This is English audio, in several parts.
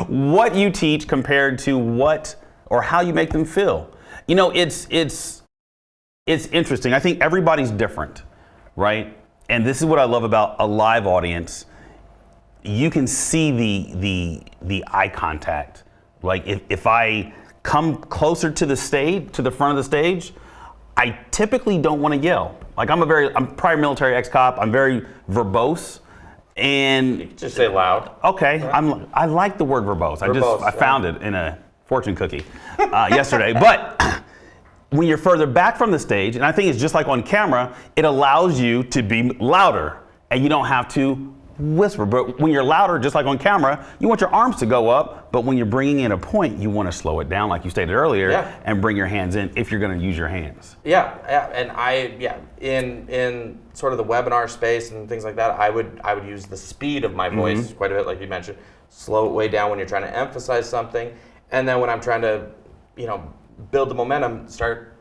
what you teach compared to what or how you make them feel. You know, it's interesting. I think everybody's different, right? And this is what I love about a live audience. You can see the eye contact. Like if I come closer to the stage, to the front of the stage, I typically don't want to yell. Like I'm prior military ex-cop. I'm very verbose. And you can just say loud. Okay, right. I like the word verbose. I found it in a fortune cookie yesterday. But when you're further back from the stage, and I think it's just like on camera, it allows you to be louder, and you don't have to whisper. But when you're louder, just like on camera, you want your arms to go up. But when you're bringing in a point, you want to slow it down, like you stated earlier, and bring your hands in if you're going to use your hands. Yeah, and in sort of the webinar space and things like that, I would use the speed of my voice quite a bit, like you mentioned. Slow it way down when you're trying to emphasize something, and then when I'm trying to, build the momentum, start,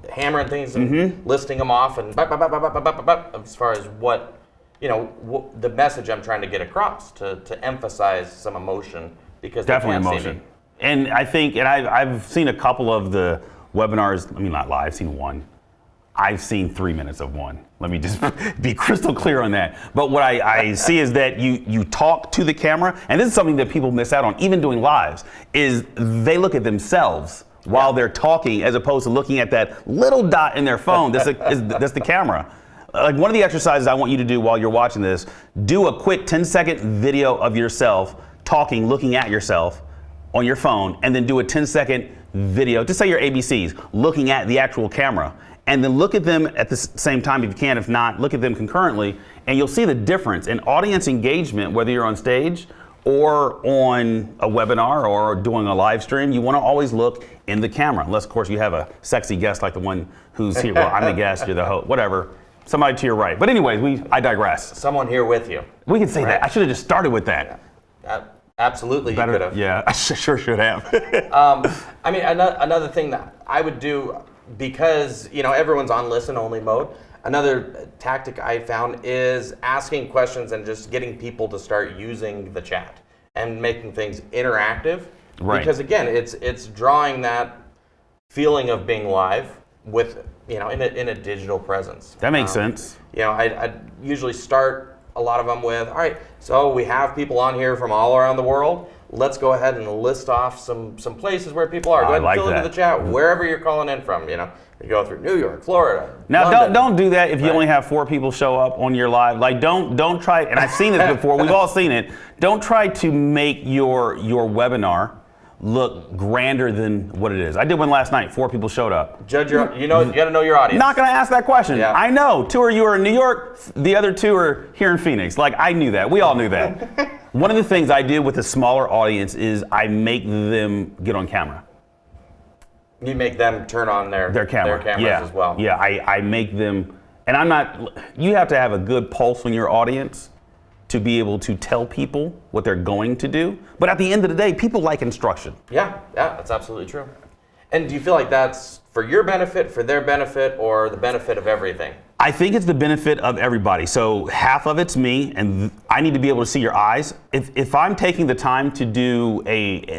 hammering things and listing them off, and as far as what. The message I'm trying to get across to emphasize some emotion because definitely emotion. And I think, and I've seen a couple of the webinars. I mean, not live. I've seen one. I've seen 3 minutes of one. Let me just be crystal clear on that. But what I see is that you talk to the camera, and this is something that people miss out on, even doing lives, is they look at themselves while they're talking as opposed to looking at that little dot in their phone. That's the camera. Like one of the exercises I want you to do while you're watching this, do a quick 10-second video of yourself talking, looking at yourself on your phone, and then do a 10-second video, just say your ABCs, looking at the actual camera. And then look at them at the same time if you can. If not, look at them concurrently, and you'll see the difference in audience engagement, whether you're on stage or on a webinar or doing a live stream. You want to always look in the camera, unless, of course, you have a sexy guest like the one who's here. Well, I'm the guest, you're the host, whatever. Somebody to your right. But anyways, I digress. Someone here with you. We can say that. I should have just started with that. Absolutely, you could have. Yeah, I sure should have. I mean, another thing that I would do, because everyone's on listen-only mode, another tactic I found is asking questions and just getting people to start using the chat and making things interactive. Right. Because again, it's drawing that feeling of being live with in a digital presence. That makes sense. I usually start a lot of them with, all right, so we have people on here from all around the world. Let's go ahead and list off some places where people are. Go ahead and fill into the chat wherever you're calling in from. You go through New York, Florida. Now, London. don't do that if you only have 4 people show up on your live. Like, don't try. And I've seen this before. We've all seen it. Don't try to make your webinar look grander than what it is. I did one last night. 4 people showed up. Judge your, you got to know your audience. Not going to ask that question. Yeah. I know. 2 of you are in New York. The other 2 are here in Phoenix. Like, I knew that. We all knew that. One of the things I do with a smaller audience is I make them get on camera. You make them turn on their cameras as well. Yeah, I make them, and you have to have a good pulse on your audience to be able to tell people what they're going to do. But at the end of the day, people like instruction. Yeah, that's absolutely true. And do you feel like that's for your benefit, for their benefit, or the benefit of everything? I think it's the benefit of everybody. So half of it's me, and I need to be able to see your eyes. If I'm taking the time to do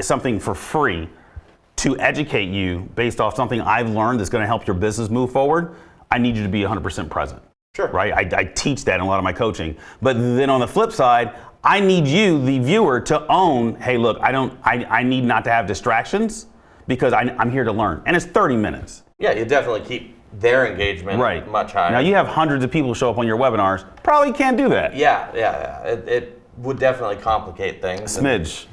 something for free to educate you based off something I've learned that's going to help your business move forward, I need you to be 100% present. Sure. Right? I teach that in a lot of my coaching. But then on the flip side, I need you, the viewer, to own, hey, look, I need not to have distractions because I'm here to learn. And it's 30 minutes. Yeah, you definitely keep their engagement much higher. Now, you have hundreds of people show up on your webinars. Probably can't do that. Yeah. It would definitely complicate things. Smidge.